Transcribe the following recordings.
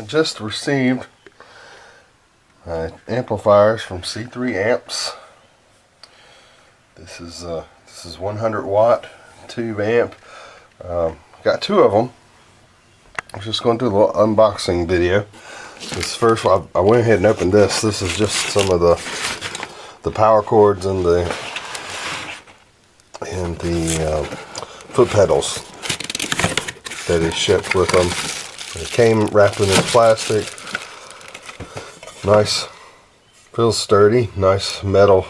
just received amplifiers from C3 Amps. This is 100 watt tube amp. Got two of them. I'm just going to do a little unboxing video. This first one, I went ahead and opened this. This is just some of the power cords and the foot pedals that is shipped with them. It came wrapped in this plastic. Nice, feels sturdy. Nice metal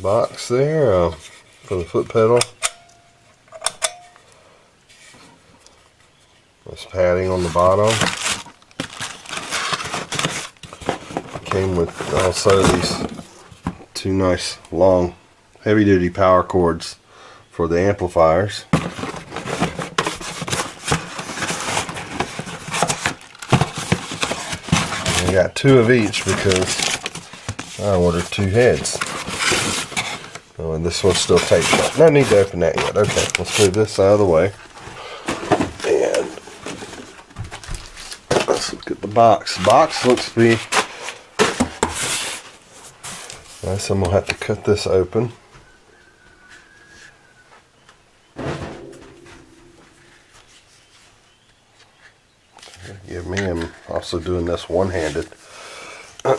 box there for the foot pedal. Nice padding on the bottom. Came with also these two nice long heavy duty power cords for the amplifiers. I got two of each because I ordered two heads. Oh, and this one's still taped shut. No need to open that yet. Okay, let's move this out of the way. And let's look at the box. The box looks to be nice. I'm going to have to cut this open. Give me, I'm also doing this one-handed. I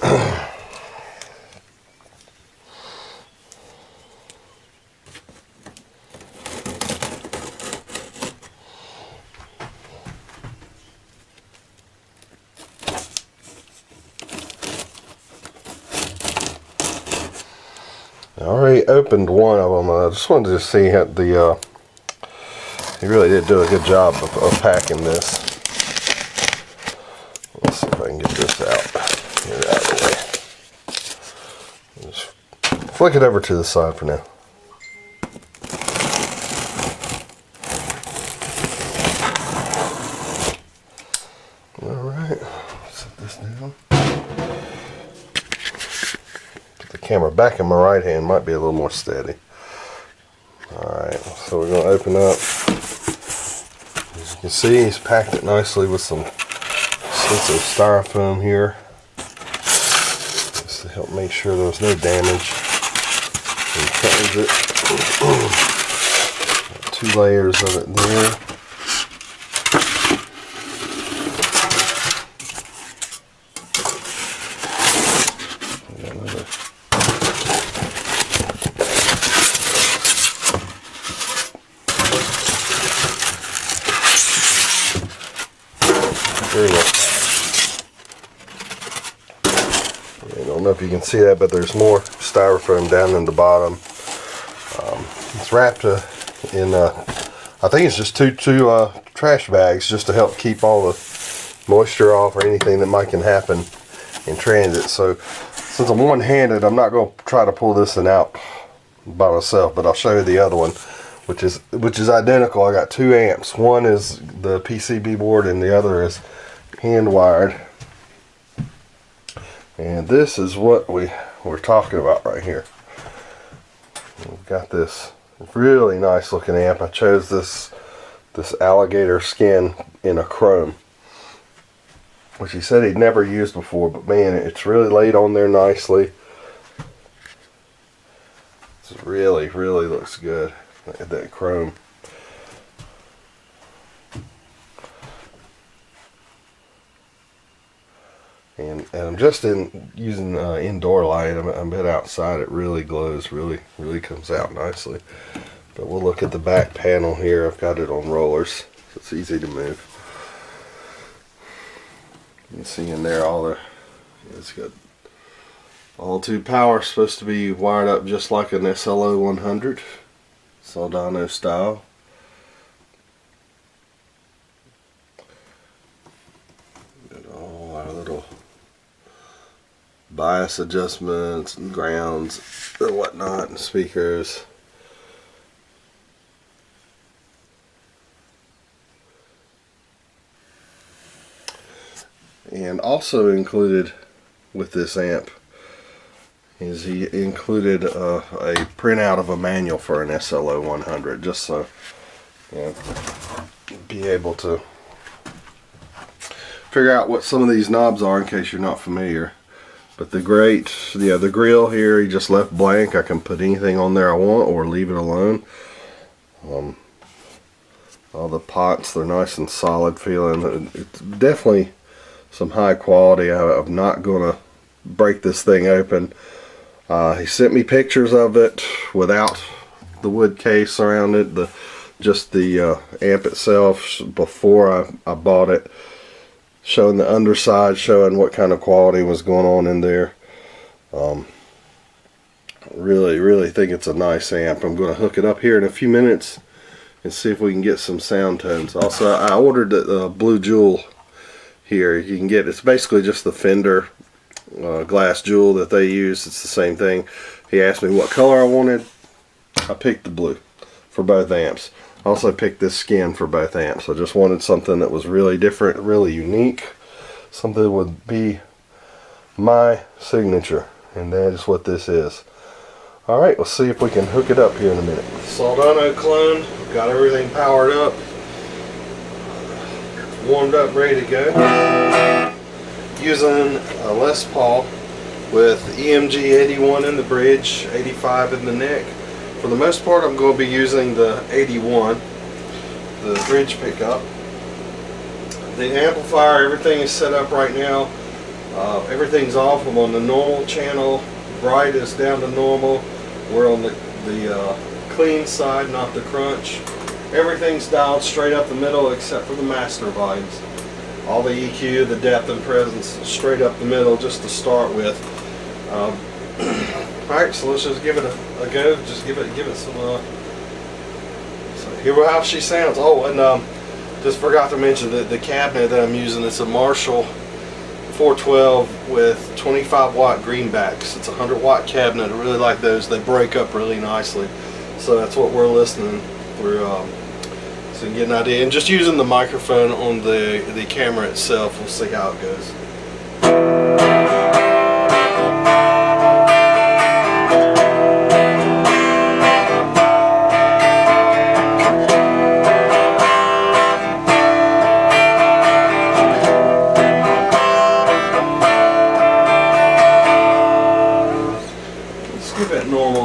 already opened one of them. I just wanted to see how he really did do a good job of packing this. Let's see if I can get this out. Get it out of the way. Just flick it over to the side for now. Alright, set this down. Put the camera back in my right hand, might be a little more steady. Alright, so we're going to open up. As you can see, he's packed it nicely with some styrofoam here, just to help make sure there's no damage. And covers it. Two layers of it there. There you go. I don't know if you can see that, but there's more styrofoam down in the bottom. It's wrapped in, I think it's just two trash bags, just to help keep all the moisture off or anything that might can happen in transit. So since I'm one-handed, I'm not going to try to pull this one out by myself, but I'll show you the other one, which is identical. I got two amps. One is the PCB board and the other is hand wired. And this is what we're talking about right here. We've got this really nice looking amp. I chose this alligator skin in a chrome, which he said he'd never used before, but man, it's really laid on there nicely. This really looks good. Look at that chrome. And I'm just using indoor light. I bet outside it really glows, really comes out nicely. But we'll look at the back panel here. I've got it on rollers, so it's easy to move. You can see in there it's got all two power, supposed to be wired up just like an SLO 100, Soldano style. Got all our little bias adjustments and grounds and whatnot, and speakers. And also included with this amp is he included a printout of a manual for an SLO 100, just so you know, be able to figure out what some of these knobs are in case you're not familiar. But the grate, yeah, the grill here, he just left blank. I can put anything on there I want or leave it alone. All the pots, they're nice and solid feeling. It's definitely some high quality. I'm not gonna break this thing open. He sent me pictures of it without the wood case around it, just the amp itself before I bought it, showing the underside, showing what kind of quality was going on in there. Really think it's a nice amp. I'm going to hook it up here in a few minutes and see if we can get some sound tones. Also, I ordered the Blue Jewel here. You can get, it's basically just the Fender glass jewel that they use. It's the same thing. He asked me what color I wanted. I picked the blue for both amps. I also picked this skin for both amps. I just wanted something that was really different, really unique, something that would be my signature, and that is what this is. Alright, let's see if we can hook it up here in a minute. Soldano clone, got everything powered up, warmed up, ready to go. Using a Les Paul with EMG 81 in the bridge, 85 in the neck. For the most part, I'm going to be using the 81, the bridge pickup. The amplifier, everything is set up right now. Everything's off. I'm on the normal channel. Bright is down to normal. We're on the clean side, not the crunch. Everything's dialed straight up the middle except for the master volumes. All the EQ, the depth and presence, straight up the middle just to start with. Alright, so let's just give it a go. Just give it some. So hear how she sounds. Oh, and just forgot to mention that the cabinet that I'm using, it's a Marshall 412 with 25 watt greenbacks. It's a 100 watt cabinet. I really like those. They break up really nicely. So that's what we're listening through. So you can get an idea. And just using the microphone on the camera itself, we'll see how it goes.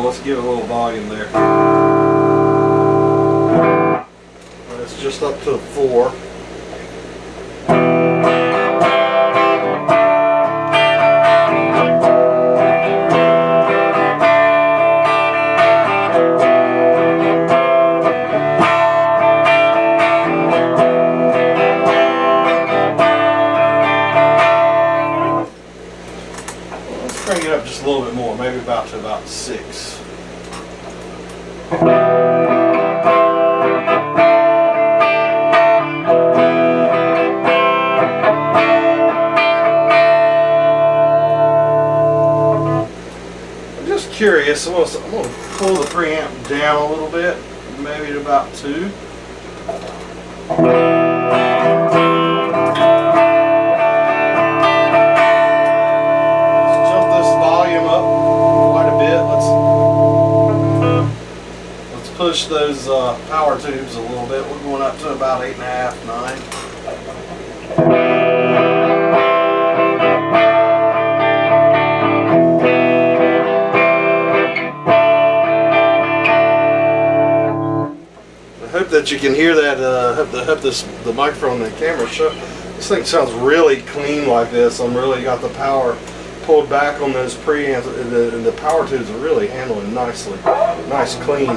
Let's give it a little volume there. It's just up to 4. Let's crank it up just a little bit more, maybe about 6. I'm just curious. I'm going to pull the preamp down a little bit, maybe to about 2. Push those power tubes a little bit. We're going up to about 8.5, 9. I hope that you can hear that. Hope the microphone and the camera show. This thing sounds really clean like this. I'm really got the power pulled back on those preamps, and the power tubes are really handling nicely. Nice clean.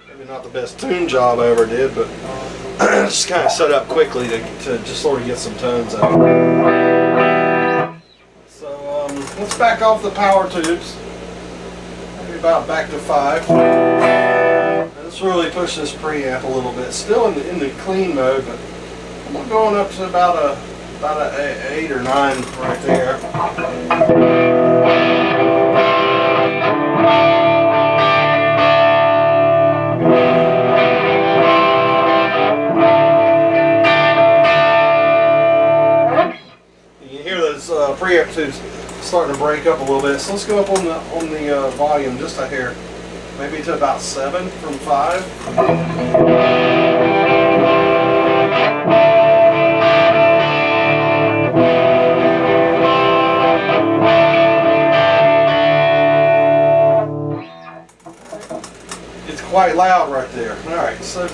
Maybe not the best tune job I ever did, but just kind of set up quickly to just sort of get some tones out. So let's back off the power tubes. Maybe about back to 5. Let's really push this preamp a little bit. Still in the clean mode, but I'm going up to about a 8 or 9 right there. You can hear those preamp tubes starting to break up a little bit. So let's go up on the volume just a hair. maybe to about 7 from 5. It's quite loud right there. Alright, so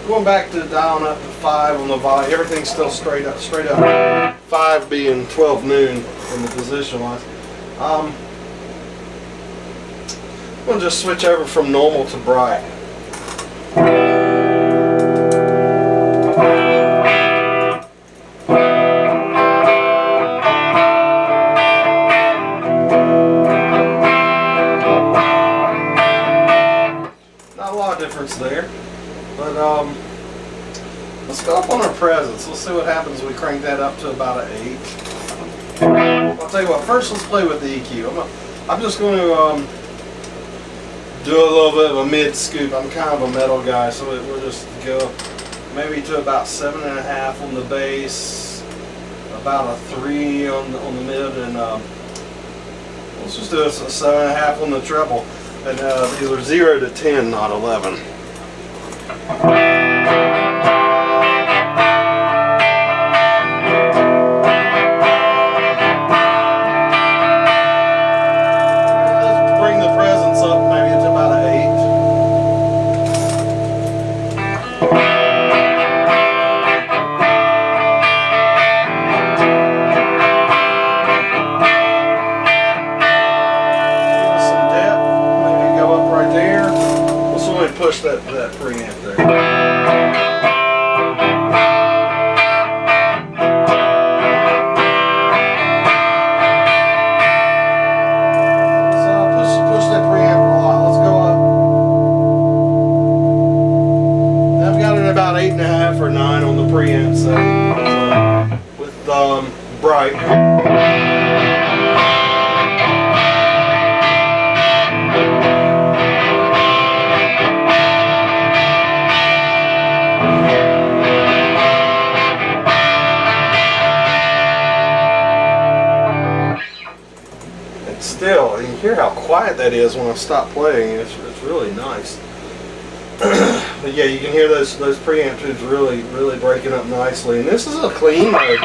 going back to dialing up to 5 on the volume, everything's still straight up. 5 being 12 noon in the position wise. I'm going to just switch over from normal to bright. Not a lot of difference there, but let's go up on our presence. Let's see what happens when we crank that up to about an 8. I'll tell you what, first let's play with the EQ. I'm just going to do a little bit of a mid scoop. I'm kind of a metal guy, so we'll just go maybe to about 7.5 on the bass, about a 3 on the mid, and let's just do a 7.5 on the treble, and these are 0 to 10, not 11. Push that preamp there. So push that preamp a lot. Let's go up. I've got it about 8.5 or 9 on the preamp setting with bright. Still, you can hear how quiet that is when I stop playing. It's really nice. But yeah, you can hear those preamp tubes really breaking up nicely. And this is a clean mode.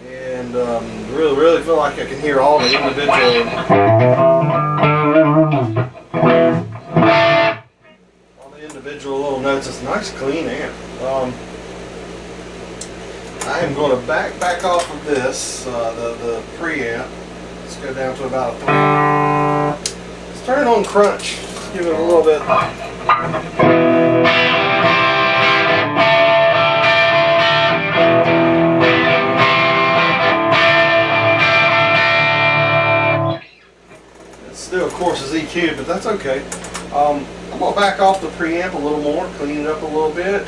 And really feel like I can hear all the individual little notes. It's a nice clean amp. I am going to back off of this, the preamp. Let's go down to about a 3. Let's turn it on crunch. Let's give it a little bit. It still, of course, is EQ'd, but that's okay. I'm going to back off the preamp a little more, clean it up a little bit.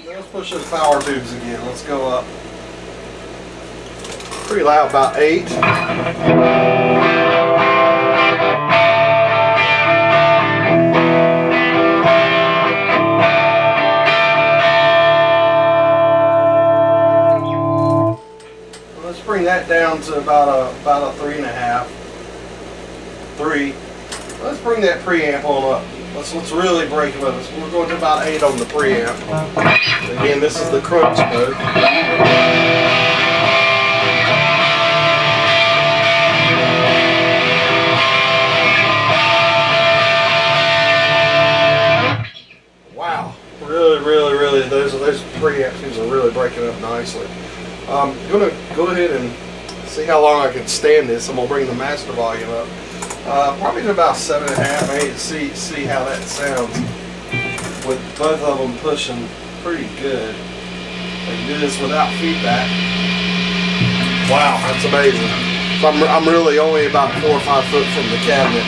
Let's push those power tubes again. Let's go up. Pretty loud, about 8. Bring that down to about a 3.5, 3. Let's bring that preamp on up. Let's really break it up. We're going to about 8 on the preamp. Again, this is the crunch mode. Wow, really, those preamp tubes are really breaking up nicely. I'm going to go ahead and see how long I can stand this. I'm going to bring the master volume up. Probably to about 7.5, maybe, to see how that sounds with both of them pushing pretty good. I can do this without feedback. Wow, that's amazing. So I'm really only about 4 or 5 foot from the cabinet.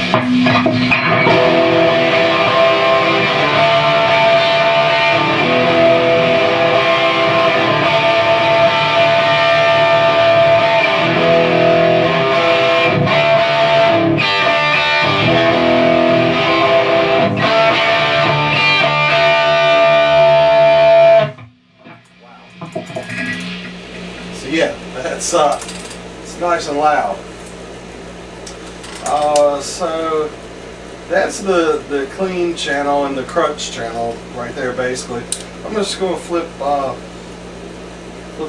it's nice and loud. So that's the clean channel and the crutch channel right there. Basically, I'm just going to flip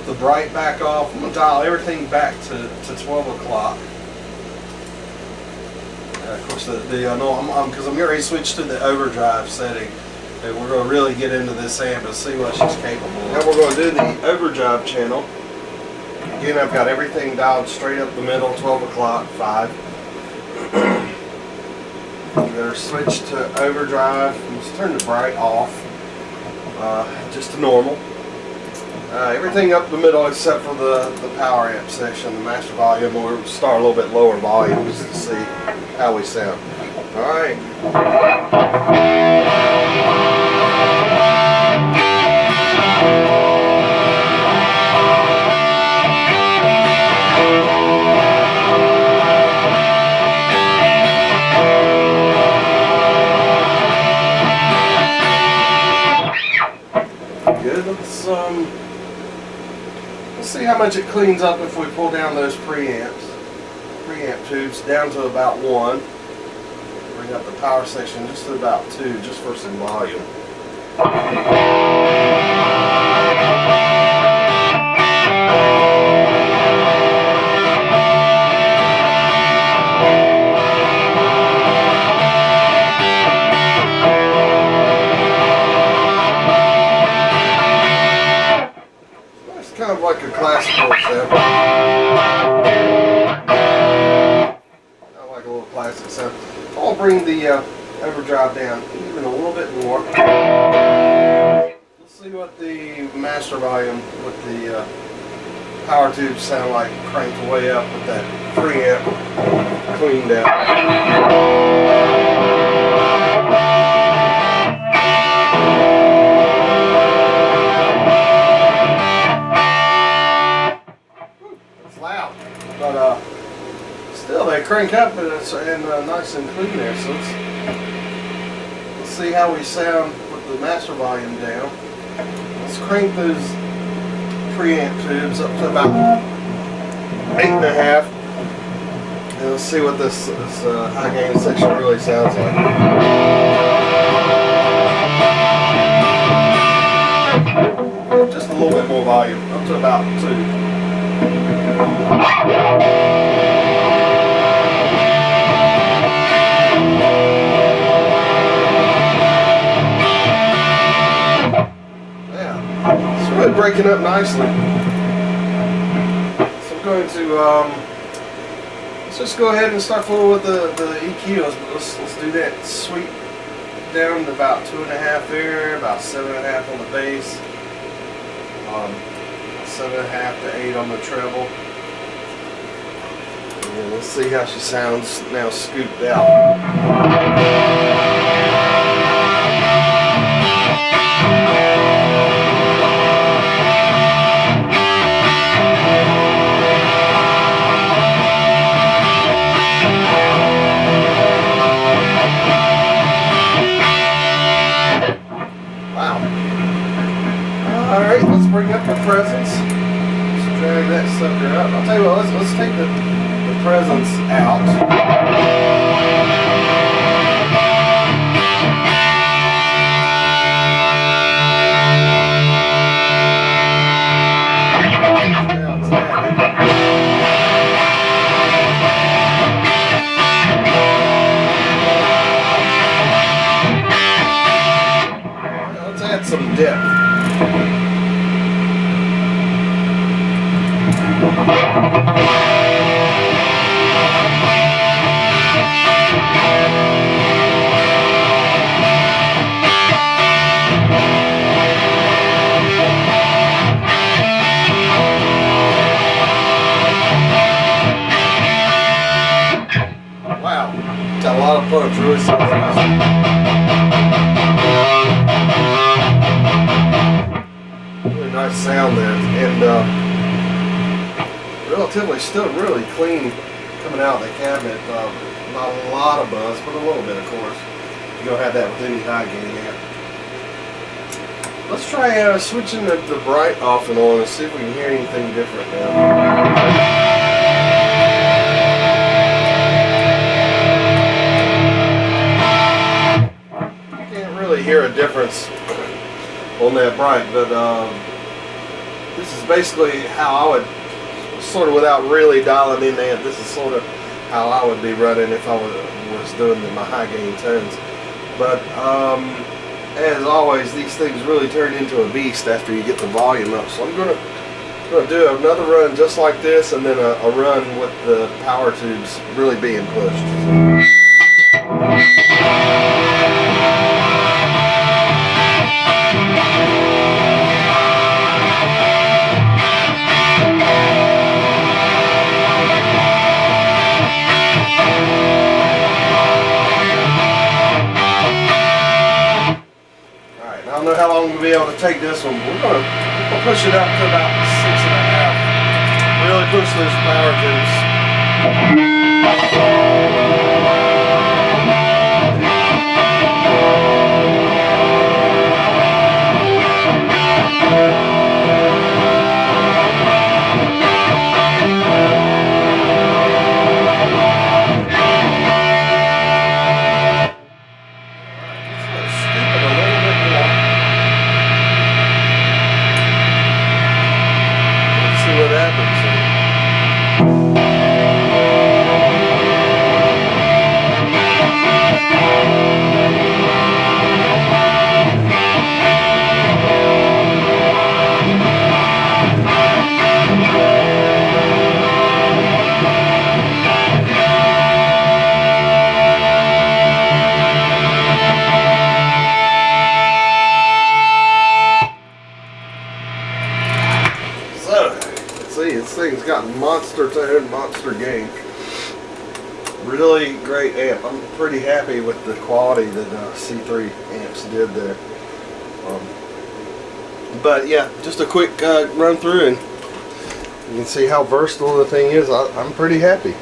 the bright back off. I'm going to dial everything back to 12 o'clock. Of course, because I'm already switched to the overdrive setting, and we're going to really get into this amp and see what she's capable of. Now we're going to do the overdrive channel. Again, I've got everything dialed straight up the middle, 12 o'clock, 5. Better switch to overdrive. Let's turn the bright off, just to normal. Everything up the middle except for the power amp section, the master volume. We'll start a little bit lower volume just to see how we sound. Alright. Good. Let's see how much it cleans up if we pull down those preamp tubes down to about 1. Bring up the power section just to about 2, just for some volume. Kind of like a classical sound. Kind of like a little classic sound. I'll bring the overdrive down even a little bit more. Let's see what the master volume with the power tubes sound like cranked way up with that preamp cleaned out. But still, they crank up and it's nice and clean there. So let's see how we sound with the master volume down. Let's crank those preamp tubes up to about 8.5, and let's see what this high gain section really sounds like. Just a little bit more volume, up to about 2. Yeah, it's really breaking up nicely. So I'm going to let's just go ahead and start forward with the EQ. Let's do that. Sweep down to about 2.5 there, about 7.5 on the bass. 7.5 to 8 on the treble. And let's see how she sounds now scooped out. Wow. Alright, let's bring up the presence. Drag that sucker up. I'll tell you what, let's take the presence out. Let's add some depth. Wow, got a lot of punch, really sounds nice. Really nice sound there, and relatively still really clean coming out of the cabinet. Not a lot of buzz, but a little bit, of course. You're gonna have that with any high gain amp. Let's try switching the bright off and on and see if we can hear anything different now. Can't really hear a difference on that bright, but this is basically how I would, sort of without really dialing in the amp, this is sort of how I would be running if I was doing my high gain tones. But as always, these things really turn into a beast after you get the volume up. So I'm going to do another run just like this, and then a run with the power tubes really being pushed. I don't know how long we'll be able to take this one. We'll push it up to about 6.5. Really push those power tubes. See, this thing's got monster tone, monster gain. Really great amp. I'm pretty happy with the quality that C3 amps did there. But yeah, just a quick run through, and you can see how versatile the thing is. I'm pretty happy.